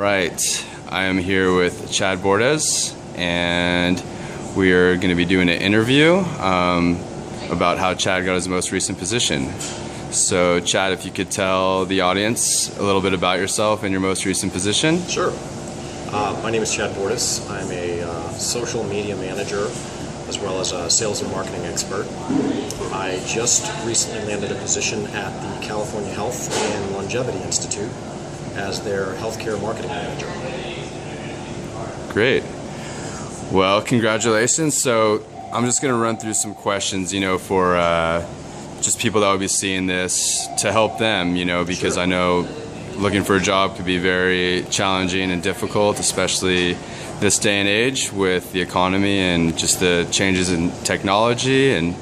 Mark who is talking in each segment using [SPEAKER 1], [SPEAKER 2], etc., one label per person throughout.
[SPEAKER 1] Right, I am here with Chad Bordes, and we are going to be doing an interview about how Chad got his most recent position. So Chad, if you could tell the audience a little bit about yourself and your most recent position.
[SPEAKER 2] Sure. My name is Chad Bordes. I'm a social media manager as well as a sales and marketing expert. I just recently landed a position at the California Health and Longevity Institute as their healthcare marketing manager.
[SPEAKER 1] Great. Well, congratulations. So I'm just going to run through some questions, for just people that will be seeing this to help them, because
[SPEAKER 2] Sure.
[SPEAKER 1] I know looking for a job could be very challenging and difficult, especially this day and age with the economy and just the changes in technology. And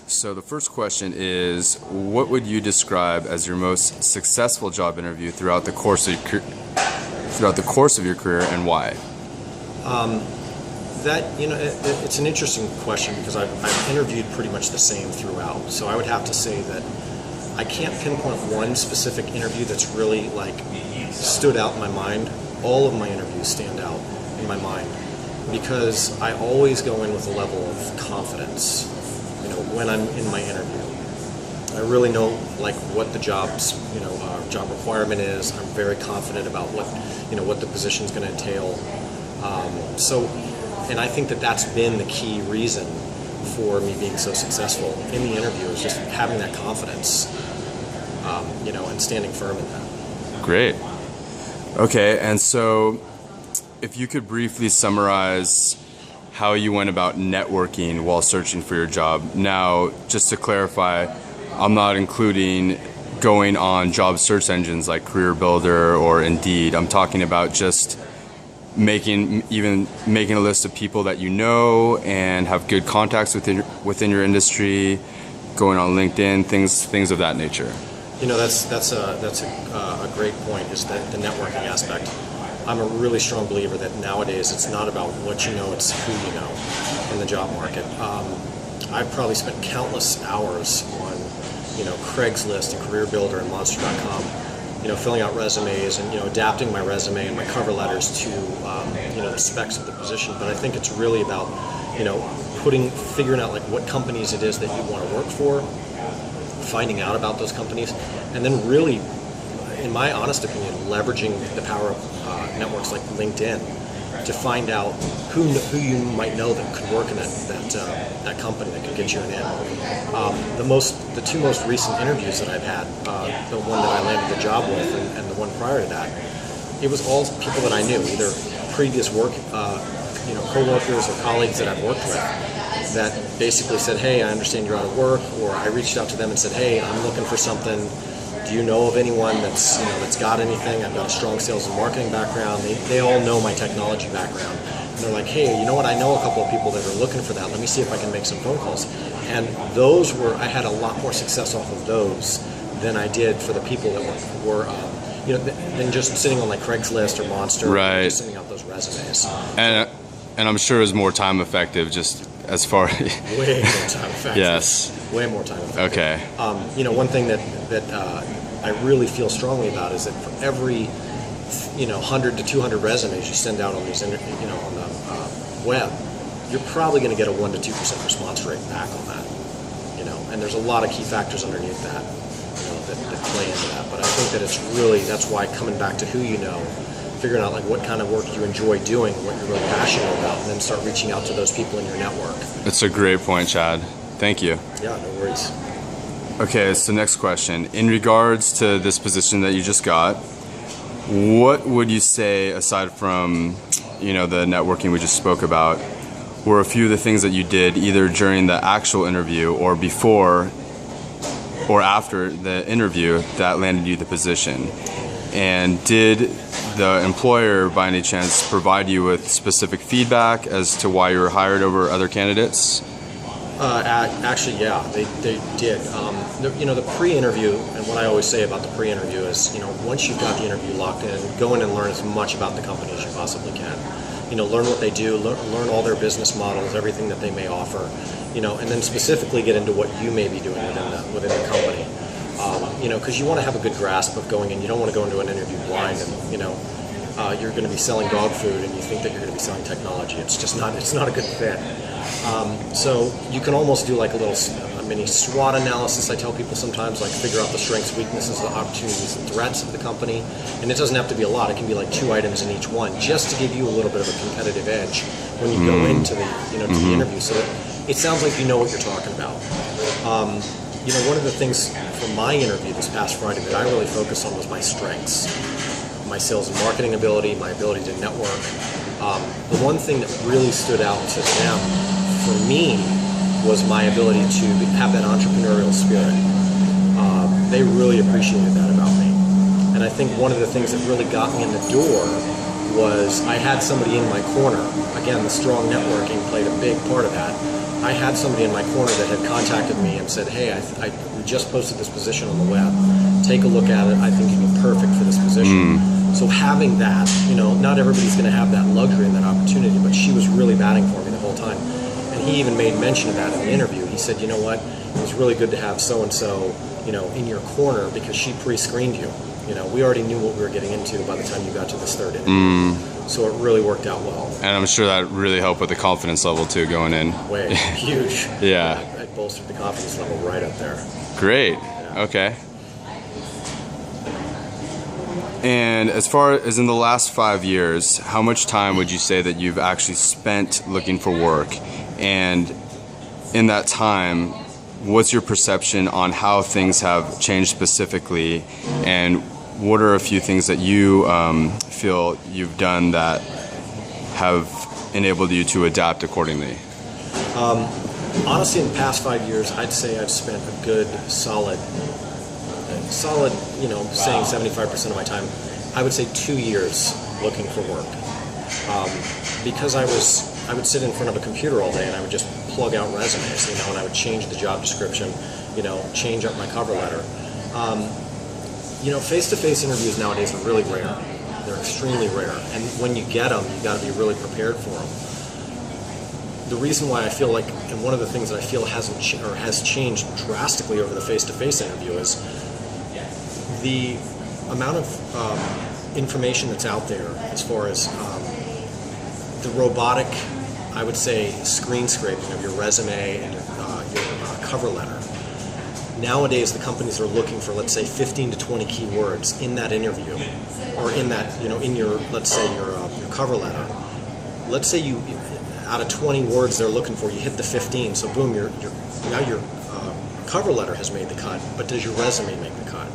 [SPEAKER 1] so the first question is, what would you describe as your most successful job interview throughout the course of your career, and why?
[SPEAKER 2] It's an interesting question because I've interviewed pretty much the same throughout. So I would have to say that I can't pinpoint one specific interview that's really stood out in my mind. All of my interviews stand out in my mind because I always go in with a level of confidence. When I'm in my interview, I really know what the job requirement is. I'm very confident about what the position is going to entail. And I think that that's been the key reason for me being so successful in the interview, is just having that confidence, and standing firm in that.
[SPEAKER 1] Great. Okay, and so if you could briefly summarize how you went about networking while searching for your job. Now, just to clarify, I'm not including going on job search engines like Career Builder or Indeed. I'm talking about just making a list of people that you know and have good contacts within your industry, going on LinkedIn, things of that nature.
[SPEAKER 2] That's a great point, is that the networking aspect. I'm a really strong believer that nowadays it's not about what you know, it's who you know in the job market. I've probably spent countless hours on Craigslist and Career Builder and Monster.com, filling out resumes and adapting my resume and my cover letters to the specs of the position. But I think it's really about figuring out what companies it is that you want to work for, finding out about those companies, and then really, in my honest opinion, leveraging the power of networks like LinkedIn to find out who you might know that could work in that company that could get you an in. The two most recent interviews that I've had, the one that I landed the job with and the one prior to that, it was all people that I knew, either previous work, co-workers or colleagues that I've worked with, that basically said, "Hey, I understand you're out of work," or I reached out to them and said, "Hey, I'm looking for something. Do you know of anyone that's got anything? I've got a strong sales and marketing background." They all know my technology background. And they're like, "Hey, you know what? I know a couple of people that are looking for that. Let me see if I can make some phone calls." And I had a lot more success off of those than I did for the people that were than just sitting on Craigslist or Monster,
[SPEAKER 1] right,
[SPEAKER 2] just sending out those resumes.
[SPEAKER 1] And I'm sure it was more time effective, just as far
[SPEAKER 2] way more time effective.
[SPEAKER 1] Yes.
[SPEAKER 2] Way more time effective.
[SPEAKER 1] Okay.
[SPEAKER 2] One thing that I really feel strongly about is that for every 100 to 200 resumes you send out on these on the web, you're probably going to get a 1 to 2% response rate back on that. And there's a lot of key factors underneath that that play into that. But I think that that's why coming back to who you know, figuring out what kind of work you enjoy doing, what you're really passionate about, and then start reaching out to those people in your network.
[SPEAKER 1] That's a great point, Chad. Thank you.
[SPEAKER 2] Yeah, no worries.
[SPEAKER 1] Okay, so next question. In regards to this position that you just got, what would you say, aside from the networking we just spoke about, were a few of the things that you did either during the actual interview or before or after the interview that landed you the position? And did the employer, by any chance, provide you with specific feedback as to why you were hired over other candidates?
[SPEAKER 2] Actually, yeah, they did. The pre-interview, and what I always say about the pre-interview is, once you've got the interview locked in, go in and learn as much about the company as you possibly can. Learn what they do, learn all their business models, everything that they may offer, and then specifically get into what you may be doing within the company. because you want to have a good grasp of going in. You don't want to go into an interview blind and, you're going to be selling dog food and you think that you're going to be selling technology. It's just not, it's not a good fit. So you can almost do like a mini SWOT analysis. I tell people sometimes, like, figure out the strengths, weaknesses, the opportunities, and threats of the company. And it doesn't have to be a lot. It can be like 2 items in each one, just to give you a little bit of a competitive edge when you go into the, to the interview. So it sounds like you know what you're talking about. One of the things from my interview this past Friday that I really focused on was my strengths, my sales and marketing ability, my ability to network. The one thing that really stood out to them, for me, was my ability to have that entrepreneurial spirit. They really appreciated that about me. And I think one of the things that really got me in the door was I had somebody in my corner. Again, the strong networking played a big part of that. I had somebody in my corner that had contacted me and said, hey, we just posted this position on the web. Take a look at it. I think you'd be perfect for this position. So having that, not everybody's going to have that luxury and that opportunity, but she was really batting for me the whole time. And he even made mention of that in the interview. He said, you know what, it was really good to have so-and-so, in your corner because she pre-screened you. We already knew what we were getting into by the time you got to this third interview. So it really worked out well.
[SPEAKER 1] And I'm sure that really helped with the confidence level too going in.
[SPEAKER 2] Way huge.
[SPEAKER 1] Yeah.
[SPEAKER 2] I bolstered the confidence level right up there.
[SPEAKER 1] Great.
[SPEAKER 2] Yeah.
[SPEAKER 1] Okay. And as far as in the last 5 years, how much time would you say that you've actually spent looking for work? And in that time, what's your perception on how things have changed specifically? And what are a few things that you feel you've done that have enabled you to adapt accordingly?
[SPEAKER 2] Honestly, in the past 5 years, I'd say I've spent a good solid, saying 75% of my time, I would say 2 years looking for work. Because I would sit in front of a computer all day and I would just plug out resumes, and I would change the job description, change up my cover letter. Face-to-face interviews nowadays are really rare. They're extremely rare. And when you get them, you got to be really prepared for them. The reason why I feel like, and one of the things that I feel has changed drastically over the face-to-face interview is the amount of information that's out there as far as the robotic, I would say, screen scraping of your resume and your cover letter. Nowadays, the companies are looking for, let's say, 15 to 20 keywords in that interview, or in that, in your, let's say, your cover letter. Let's say you, out of 20 words they're looking for, you hit the 15, so boom, now your cover letter has made the cut, but does your resume make the cut?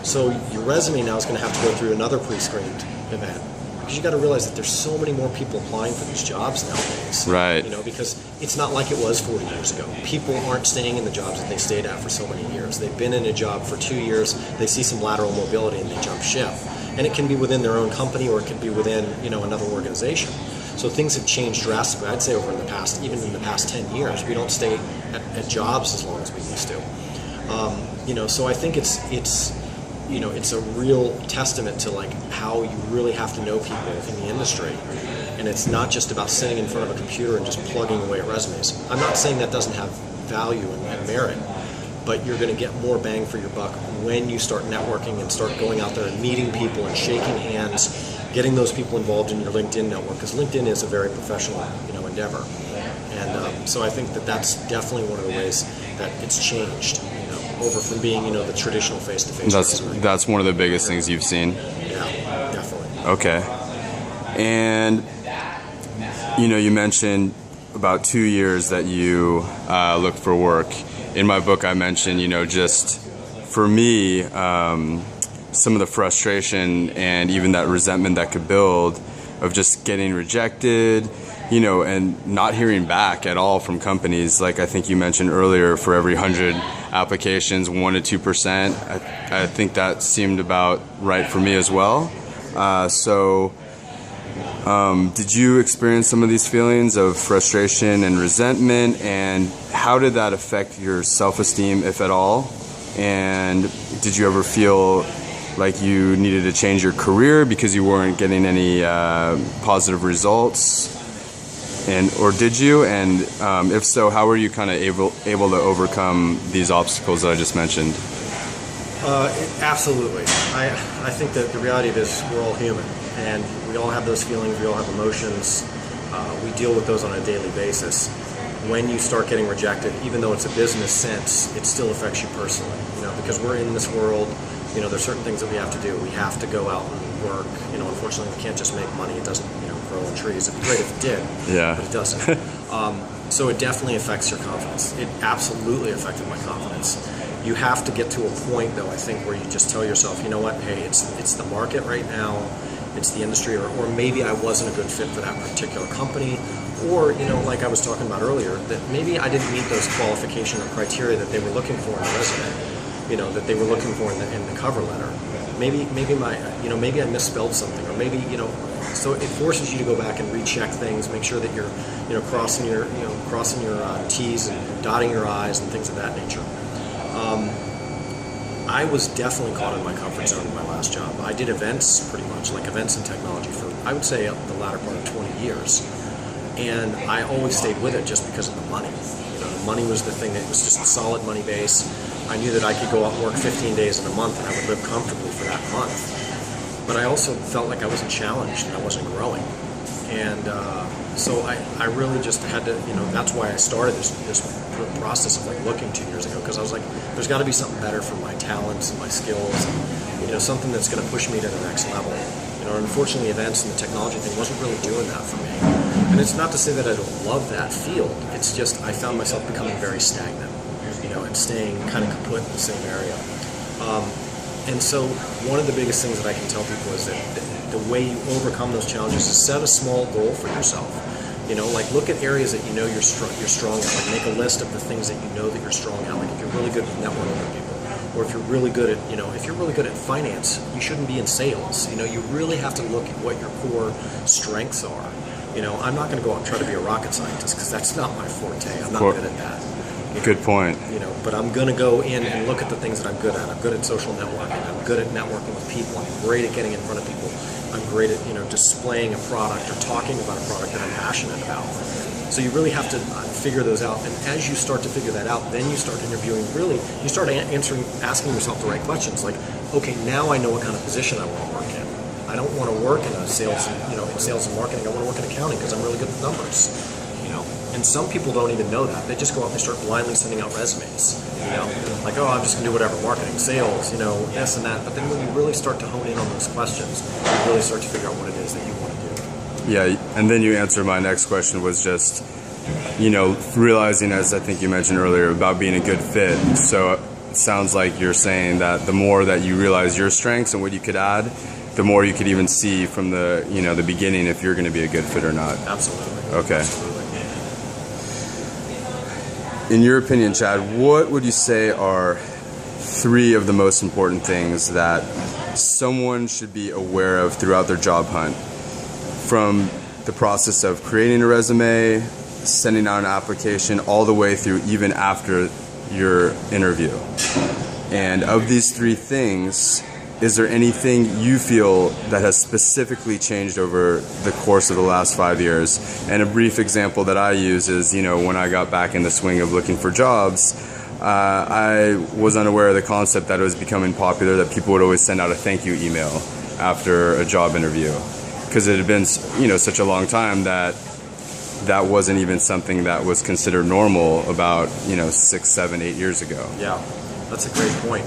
[SPEAKER 2] So your resume now is going to have to go through another pre-screened event. Because you got to realize that there's so many more people applying for these jobs nowadays.
[SPEAKER 1] Right.
[SPEAKER 2] Because it's not like it was 40 years ago. People aren't staying in the jobs that they stayed at for so many years. They've been in a job for 2 years, they see some lateral mobility and they jump ship. And it can be within their own company or it can be within, another organization. So things have changed drastically. I'd say even in the past 10 years, we don't stay at jobs as long as we used to. So I think it's a real testament to like how you really have to know people in the industry. And it's not just about sitting in front of a computer and just plugging away at resumes. I'm not saying that doesn't have value and merit, but you're going to get more bang for your buck when you start networking and start going out there and meeting people and shaking hands, getting those people involved in your LinkedIn network, because LinkedIn is a very professional, endeavor. And so I think that that's definitely one of the ways that it's changed, over from being, the traditional face-to-face.
[SPEAKER 1] That's one of the biggest things you've seen.
[SPEAKER 2] Yeah, definitely.
[SPEAKER 1] Okay. And you mentioned about 2 years that you looked for work. In my book, I mentioned, just for me, some of the frustration and even that resentment that could build of just getting rejected, and not hearing back at all from companies. Like I think you mentioned earlier, for every 100 applications, 1 to 2%. I think that seemed about right for me as well. Did you experience some of these feelings of frustration and resentment, and how did that affect your self-esteem, if at all? And did you ever feel like you needed to change your career because you weren't getting any positive results? Or did you? And if so, how were you kind of able to overcome these obstacles that I just mentioned?
[SPEAKER 2] Absolutely. I think that the reality of it is we're all human, and we all have those feelings, we all have emotions. We deal with those on a daily basis. When you start getting rejected, even though it's a business sense, it still affects you personally, because we're in this world. There's certain things that we have to do. We have to go out and work. Unfortunately, we can't just make money. It doesn't, grow on trees. It'd be great if it did,
[SPEAKER 1] yeah,
[SPEAKER 2] but it doesn't. So it definitely affects your confidence. It absolutely affected my confidence. You have to get to a point, though, I think, where you just tell yourself, you know what, hey, it's the market right now, it's the industry, or maybe I wasn't a good fit for that particular company, or, like I was talking about earlier, that maybe I didn't meet those qualification or criteria that they were looking for in the resume, that they were looking for in the cover letter. Maybe I misspelled something, or maybe, so it forces you to go back and recheck things, make sure that you're, crossing your T's and dotting your I's and things of that nature. I was definitely caught in my comfort zone in my last job. I did events, pretty much, like events and technology for, I would say, the latter part of 20 years. And I always stayed with it just because of the money. The money was the thing that was just a solid money base. I knew that I could go out and work 15 days in a month and I would live comfortably for that month. But I also felt like I wasn't challenged and I wasn't growing. And so I really just had to, that's why I started this process of looking 2 years ago, because I was like, there's got to be something better for my talents and my skills, and, something that's going to push me to the next level. Unfortunately, events and the technology thing wasn't really doing that for me. And it's not to say that I don't love that field. It's just I found myself becoming very stagnant, and staying kind of kaput in the same area. And so one of the biggest things that I can tell people is that the way you overcome those challenges is set a small goal for yourself. Look at areas that you're strong at. Make a list of the things that that you're strong at. Like if you're really good with networking with people, or if you're really good at, if you're really good at finance, you shouldn't be in sales. You really have to look at what your core strengths are. I'm not going to go out and try to be a rocket scientist because that's not my forte. I'm not good at that.
[SPEAKER 1] Good point.
[SPEAKER 2] But I'm going to go in and look at the things that I'm good at. I'm good at social networking. I'm good at networking with people. I'm great at getting in front of people. I'm great at, displaying a product or talking about a product that I'm passionate about. So you really have to figure those out. And as you start to figure that out, then you start interviewing. Really, you start asking yourself the right questions. Like, okay, now I know what kind of position I want to work in. I don't want to work in sales and marketing. I want to work in accounting because I'm really good with numbers. And some people don't even know that. They just go out and they start blindly sending out resumes. Like, oh, I'm just going to do whatever, marketing, sales, this and that. But then when you really start to hone in on those questions, you really start to figure out what it is that you want to do.
[SPEAKER 1] Yeah, and then you answered my next question was just, realizing, as I think you mentioned earlier, about being a good fit. So it sounds like you're saying that the more that you realize your strengths and what you could add, the more you could even see from the, the beginning if you're going to be a good fit or not.
[SPEAKER 2] Absolutely.
[SPEAKER 1] Okay.
[SPEAKER 2] Absolutely.
[SPEAKER 1] In your opinion, Chad, what would you say are 3 of the most important things that someone should be aware of throughout their job hunt? From the process of creating a resume, sending out an application, all the way through even after your interview. And of these 3 things, is there anything you feel that has specifically changed over the course of the last 5 years? And a brief example that I use is, when I got back in the swing of looking for jobs, I was unaware of the concept that it was becoming popular that people would always send out a thank you email after a job interview. Because it had been, such a long time that wasn't even something that was considered normal about, 6, 7, 8 years ago.
[SPEAKER 2] Yeah, that's a great point.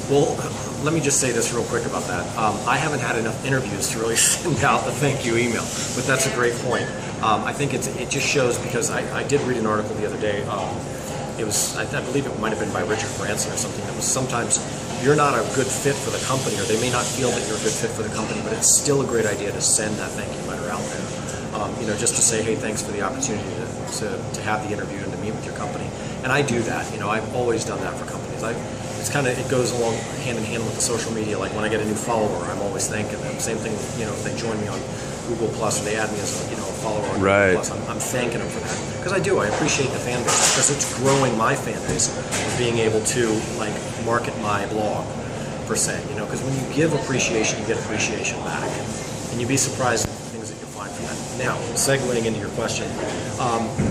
[SPEAKER 2] Well, let me just say this real quick about that. I haven't had enough interviews to really send out the thank you email, but that's a great point. I think it just shows, because I did read an article the other day. It was, I believe it might have been by Richard Branson or something. That was, sometimes you're not a good fit for the company, or they may not feel that you're a good fit for the company, but it's still a great idea to send that thank you letter out there. Just to say, hey, thanks for the opportunity to have the interview and to meet with your company. And I do that. I've always done that for companies. It goes along hand in hand with the social media. Like when I get a new follower, I'm always thanking them. Same thing, if they join me on Google Plus or they add me as a follower on Google Plus, I'm thanking them for that. Because I do. I appreciate the fan base, because it's growing my fan base of being able to market my blog, per se. Because when you give appreciation, you get appreciation back, and you'd be surprised at the things that you'll find from that. Now, segueing into your question,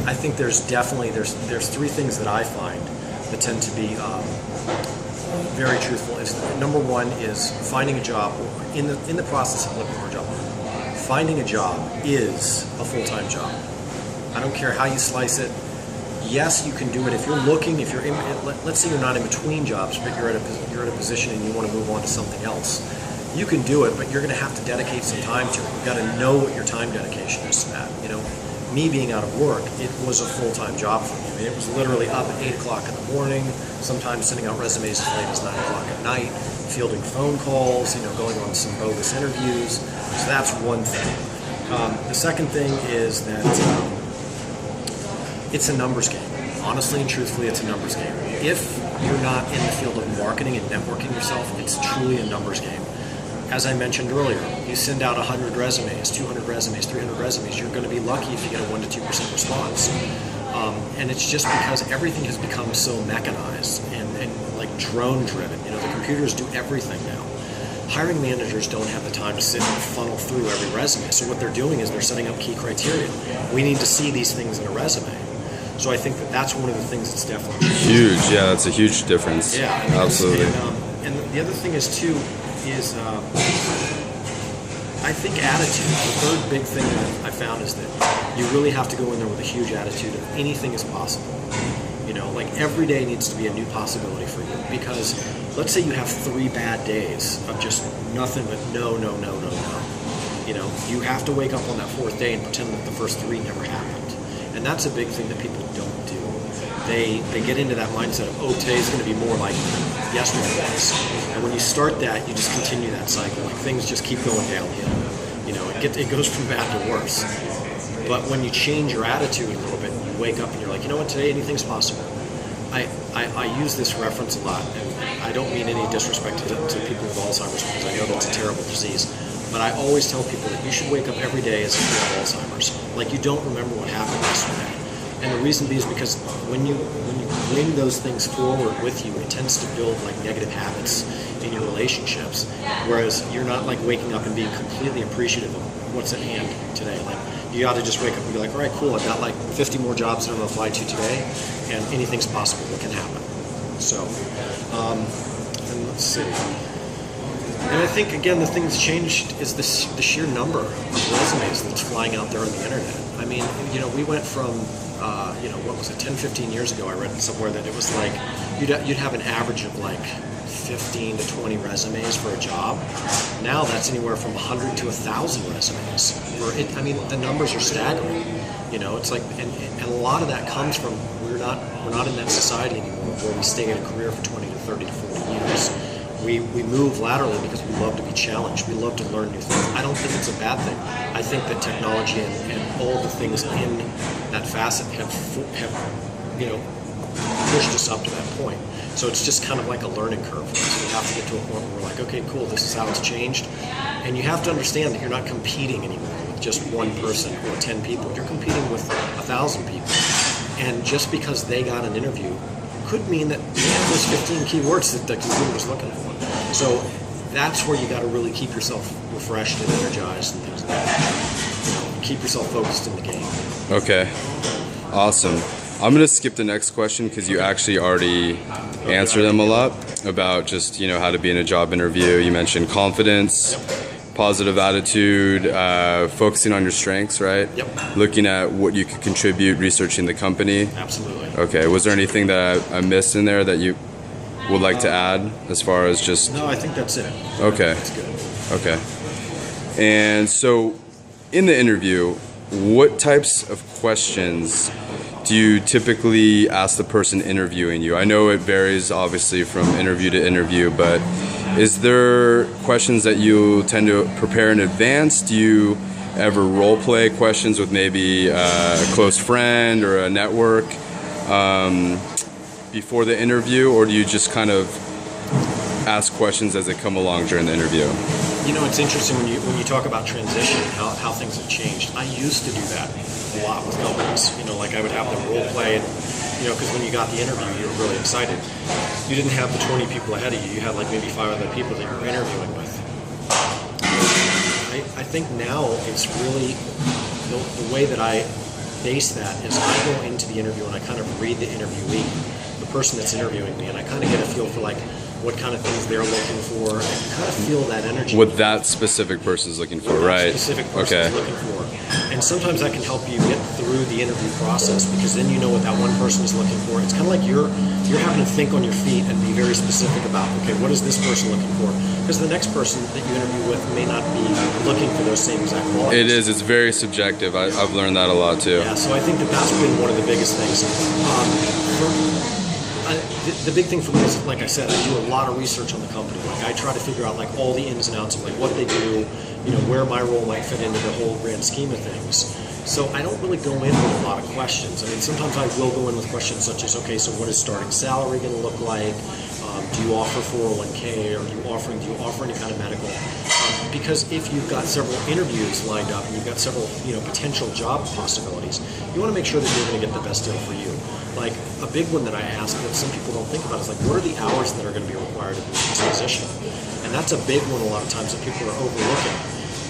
[SPEAKER 2] I think there's 3 things that I find that tend to be very truthful. Is number one is finding a job. In the process of looking for a job, finding a job is a full-time job. I don't care how you slice it. Yes, you can do it if you're looking. If you're in, let's say you're not in between jobs, but you're at a position and you want to move on to something else. You can do it, but you're going to have to dedicate some time to it. You've got to know what your time dedication is to that. You know, me being out of work, it was a full-time job for me. I mean, it was literally up at 8 o'clock in the morning, sometimes sending out resumes as late as 9 o'clock at night, fielding phone calls, you know, going on some bogus interviews. So that's one thing. The second thing is that it's a numbers game. Honestly and truthfully, it's a numbers game. If you're not in the field of marketing and networking yourself, it's truly a numbers game. As I mentioned earlier, you send out 100 resumes, 200 resumes, 300 resumes, you're going to be lucky if you get a 1 to 2% response. And it's just because everything has become so mechanized and like drone driven. You know, the computers do everything now. Hiring managers don't have the time to sit and funnel through every resume. So what they're doing is they're setting up key criteria. We need to see these things in a resume. So I think that that's one of the things that's definitely
[SPEAKER 1] huge. Yeah, that's a huge difference.
[SPEAKER 2] Yeah,
[SPEAKER 1] absolutely.
[SPEAKER 2] And the other thing is too is I think attitude. The third big thing that I found is that you really have to go in there with a huge attitude of anything is possible. You know, like every day needs to be a new possibility for you, because let's say you have 3 bad days of just nothing but no. You know, you have to wake up on that 4th day and pretend that the first 3 never happened. And that's a big thing that people don't do. They get into that mindset of, oh, today's going to be more like yesterday was. And when you start that, you just continue that cycle. Like things just keep going downhill. You know, it goes from bad to worse. But when you change your attitude a little bit, and you wake up and you're like, you know what, today anything's possible. I use this reference a lot, and I don't mean any disrespect to people with Alzheimer's, because I know that's a terrible disease. But I always tell people that you should wake up every day as if you have Alzheimer's. Like you don't remember what happened yesterday. And the reason being is because when you bring those things forward with you, it tends to build like negative habits in your relationships. Whereas you're not like waking up and being completely appreciative of what's at hand today. Like you got to just wake up and be like, all right, cool, I've got like 50 more jobs that I'm going to apply to today, and anything's possible. What can happen? So, and let's see. And I think, again, the thing that's changed is the sheer number of resumes that's flying out there on the internet. I mean, you know, we went from, you know, what was it, 10, 15 years ago, I read somewhere that it was like, you'd have an average of like 15 to 20 resumes for a job. Now that's anywhere from 100 to 1,000 resumes. I mean, the numbers are staggering. You know, it's like, and a lot of that comes from, we're not in that society anymore where we stay in a career for 20 to 30 to 40 years. We move laterally because we love to be challenged. We love to learn new things. I don't think it's a bad thing. I think that technology and all the things in that facet have you know, pushed us up to that point. So it's just kind of like a learning curve for us. We have to get to a point where we're like, okay, cool, this is how it's changed. And you have to understand that you're not competing anymore with just one person or 10 people. You're competing with 1,000 people. And just because they got an interview could mean that they have those 15 keywords that the computer's looking for. So that's where you got to really keep yourself refreshed and energized and things like that. You know, keep yourself focused in the game.
[SPEAKER 1] Okay, awesome. I'm gonna skip the next question because you actually already answered them a lot about just, you know, how to be in a job interview. You mentioned confidence, positive attitude, focusing on your strengths, right?
[SPEAKER 2] Yep.
[SPEAKER 1] Looking at what you could contribute, researching the company.
[SPEAKER 2] Absolutely.
[SPEAKER 1] Okay, was there anything that I missed in there that you would like to add as far as just...
[SPEAKER 2] No, I think that's it.
[SPEAKER 1] Okay.
[SPEAKER 2] That's good.
[SPEAKER 1] Okay. And so in the interview, what types of questions do you typically ask the person interviewing you? I know it varies obviously from interview to interview, but is there questions that you tend to prepare in advance? Do you ever role play questions with maybe a close friend or a network before the interview, or do you just kind of ask questions as they come along during the interview?
[SPEAKER 2] You know, it's interesting when you talk about transition, how things have changed. I used to do that a lot with companies. You know, like I would have them role play, and you know, because when you got the interview, you were really excited. You didn't have the 20 people ahead of you. You had like maybe 5 other people that you were interviewing with. I think now it's really the way that I base that is I go into the interview and I kind of read the interviewee, the person that's interviewing me, and I kind of get a feel for like, what kind of things they're looking for, and you kind of feel that energy.
[SPEAKER 1] What that specific person's looking for, right?
[SPEAKER 2] Specific person is looking for. And sometimes that can help you get through the interview process, because then you know what that one person is looking for. It's kind of like you're having to think on your feet and be very specific about, okay, what is this person looking for? Because the next person that you interview with may not be looking for those same exact qualities.
[SPEAKER 1] It is. It's very subjective. I've learned that a lot too.
[SPEAKER 2] Yeah, so I think that's been one of the biggest things. The big thing for me is, like I said, I do a lot of research on the company. Like, I try to figure out like all the ins and outs of like what they do, where my role might fit into the whole grand scheme of things. So I don't really go in with a lot of questions. I mean, sometimes I will go in with questions such as, okay, so what is starting salary going to look like? Do you offer 401k? Or do you offer any kind of medical? Because if you've got several interviews lined up and you've got several potential job possibilities, you want to make sure that you're going to get the best deal for you. Like, a big one that I ask that some people don't think about is like, what are the hours that are going to be required in this position? And that's a big one a lot of times that people are overlooking,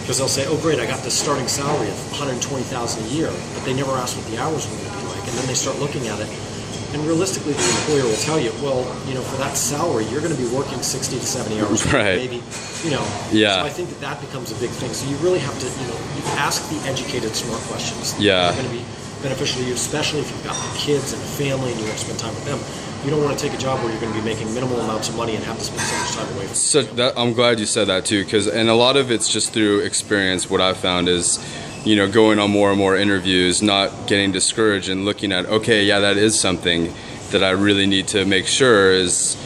[SPEAKER 2] because they'll say, oh great, I got this starting salary of $120,000 a year, but they never ask what the hours were going to be like. And then they start looking at it, and realistically the employer will tell you, well, for that salary you're going to be working 60 to 70 hours a week, maybe,
[SPEAKER 1] Yeah.
[SPEAKER 2] So I think that becomes a big thing. So you really have to, you ask the educated, smart questions.
[SPEAKER 1] Yeah.
[SPEAKER 2] That are going to be beneficial to you, especially if you've got kids and a family and you want to spend time with them. You don't want to take a job where you're going to be making minimal amounts of money and have to spend so much time away from them.
[SPEAKER 1] I'm glad you said that too, and a lot of it's just through experience. What I've found is, going on more and more interviews, not getting discouraged and looking at, okay, yeah, that is something that I really need to make sure is,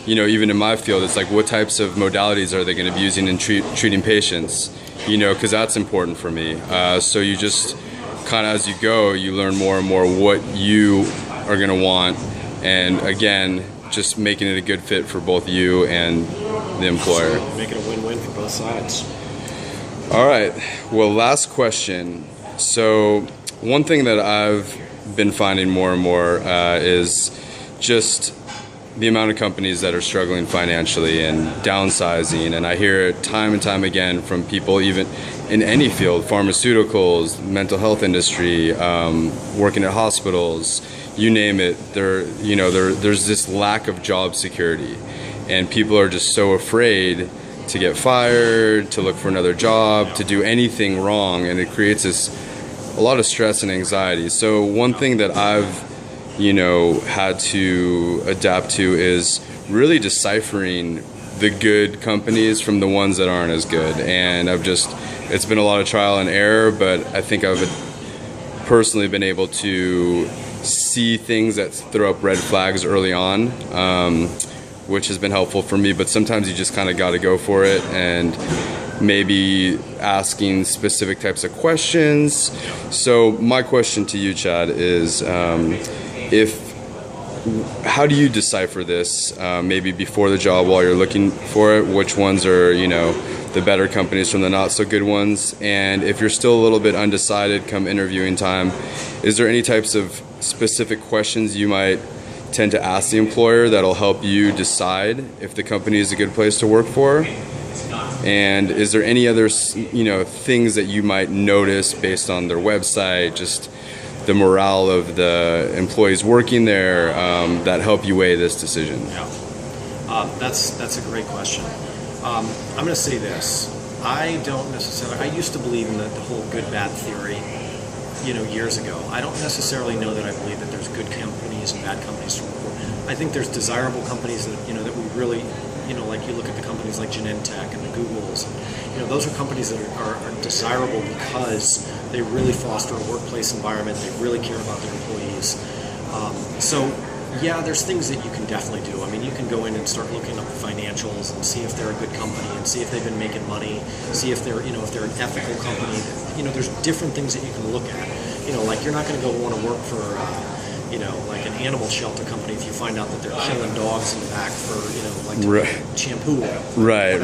[SPEAKER 1] even in my field, it's like, what types of modalities are they going to be using in treating patients? Because that's important for me. So you just kind of, as you go, you learn more and more what you are going to want, and again, just making it a good fit for both you and the employer.
[SPEAKER 2] Make it a win-win for both sides.
[SPEAKER 1] All right. Well, last question. So one thing that I've been finding more and more is just the amount of companies that are struggling financially and downsizing, and I hear it time and time again from people, even in any field, pharmaceuticals, mental health industry, working at hospitals, you name it. There's this lack of job security, and people are just so afraid to get fired, to look for another job, to do anything wrong, and it creates a lot of stress and anxiety. So one thing that I've had to adapt to is really deciphering the good companies from the ones that aren't as good. And it's been a lot of trial and error, but I think I've personally been able to see things that throw up red flags early on, which has been helpful for me. But sometimes you just kind of got to go for it, and maybe asking specific types of questions. So my question to you, Chad, is how do you decipher this, maybe before the job, while you're looking for it, which ones are, the better companies from the not so good ones? And if you're still a little bit undecided come interviewing time, is there any types of specific questions you might tend to ask the employer that'll help you decide if the company is a good place to work for? And is there any other, things that you might notice based on their website, just the morale of the employees working there, that help you weigh this decision?
[SPEAKER 2] Yeah, that's a great question. I'm going to say this. I used to believe in the whole good-bad theory, years ago. I don't necessarily know that I believe that there's good companies and bad companies to work for. I think there's desirable companies that, that we really, like you look at the companies like Genentech and the Googles, those are companies that are desirable because they really foster a workplace environment. They really care about their employees. So yeah, there's things that you can definitely do. I mean, you can go in and start looking up the financials and see if they're a good company and see if they've been making money, see if they're, if they're an ethical company. There's different things that you can look at. Like you're not going to go want to work for, like an animal shelter company if you find out that they're killing dogs in the back for, like shampoo oil.
[SPEAKER 1] Right.